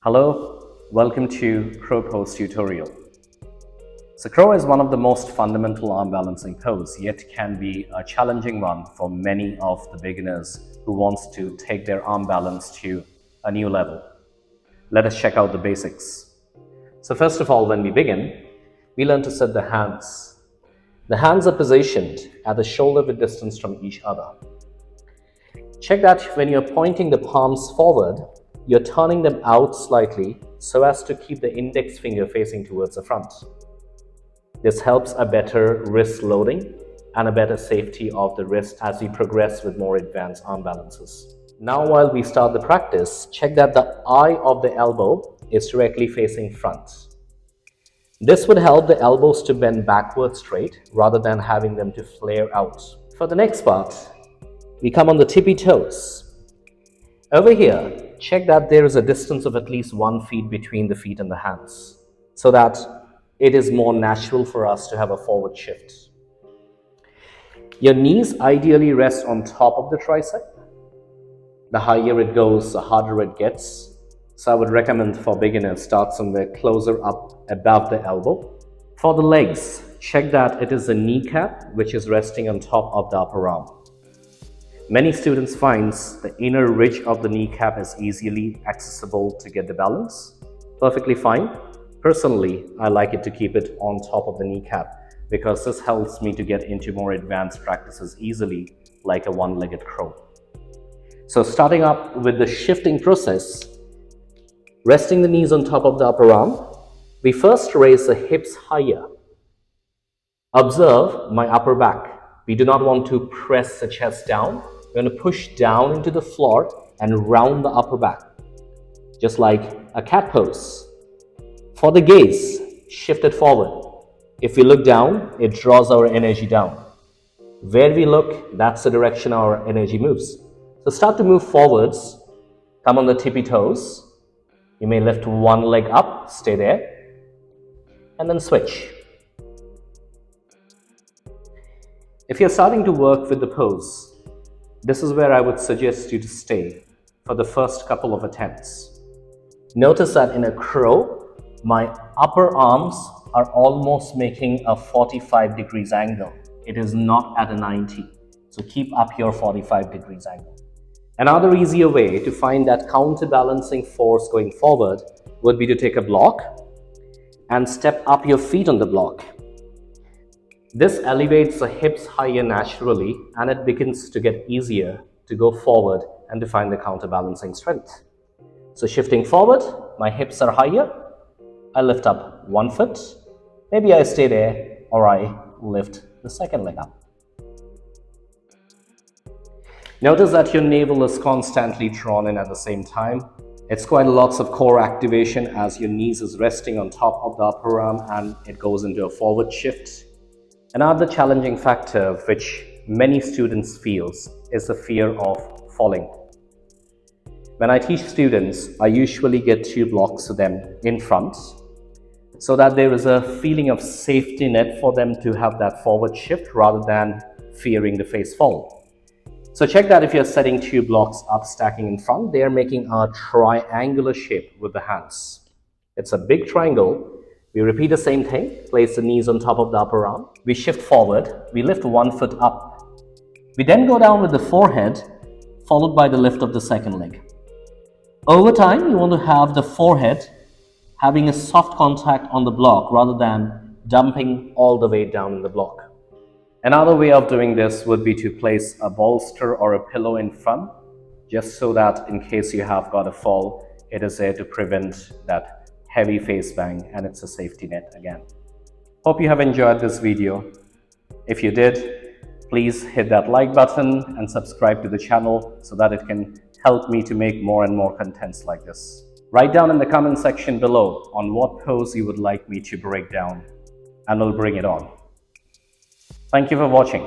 Hello, welcome to Crow Pose tutorial. So Crow is one of the most fundamental arm balancing pose, yet can be a challenging one for many of the beginners who wants to take their arm balance to a new level. Let us check out the basics. So first of all, when we begin, we learn to set the hands. The hands are positioned at the shoulder width distance from each other. Check that when you're pointing the palms forward, you're turning them out slightly so as to keep the index finger facing towards the front. This helps a better wrist loading and a better safety of the wrist as we progress with more advanced arm balances. Now while we start the practice, check that the eye of the elbow is directly facing front. This would help the elbows to bend backward straight rather than having them to flare out. For the next part, we come on the tippy toes. Over here, check that there is a distance of at least 1 feet between the feet and the hands, so that it is more natural for us to have a forward shift. Your knees ideally rest on top of the tricep. The higher it goes, the harder it gets. So I would recommend for beginners, start somewhere closer up above the elbow. For the legs, check that it is the kneecap which is resting on top of the upper arm. Many students find the inner ridge of the kneecap is easily accessible to get the balance. Perfectly fine. Personally, I like it to keep it on top of the kneecap because this helps me to get into more advanced practices easily, like a one-legged crow. So starting up with the shifting process, resting the knees on top of the upper arm, we first raise the hips higher. Observe my upper back. We do not want to press the chest down. We're going to push down into the floor and round the upper back, just like a cat pose. For the gaze, shift it forward. If we look down, it draws our energy down. Where we look, that's the direction our energy moves. So start to move forwards. Come on the tippy toes. You may lift one leg up, stay there, and then switch. If you're starting to work with the pose, this is where I would suggest you to stay for the first couple of attempts. Notice that in a crow, my upper arms are almost making a 45 degrees angle. It is not at a 90. So keep up your 45 degrees angle. Another easier way to find that counterbalancing force going forward would be to take a block and step up your feet on the block. This elevates the hips higher naturally, and it begins to get easier to go forward and to find the counterbalancing strength. So shifting forward, my hips are higher. I lift up one foot. Maybe I stay there, or I lift the second leg up. Notice that your navel is constantly drawn in at the same time. It's quite lots of core activation as your knees is resting on top of the upper arm and it goes into a forward shift. Another challenging factor which many students feel is the fear of falling. When I teach students, I usually get 2 blocks to them in front so that there is a feeling of safety net for them to have that forward shift rather than fearing the face fall. So check that if you're setting 2 blocks up stacking in front, they are making a triangular shape with the hands. It's a big triangle. We repeat the same thing, place the knees on top of the upper arm. We shift forward, we lift one foot up. We then go down with the forehead, followed by the lift of the second leg. Over time, you want to have the forehead having a soft contact on the block rather than dumping all the way down in the block. Another way of doing this would be to place a bolster or a pillow in front, just so that in case you have got a fall, it is there to prevent that heavy face bang, and it's a safety net again. Hope you have enjoyed this video. If you did, please hit that like button and subscribe to the channel so that it can help me to make more and more contents like this. Write down in the comment section below on what pose you would like me to break down, and we'll bring it on. Thank you for watching.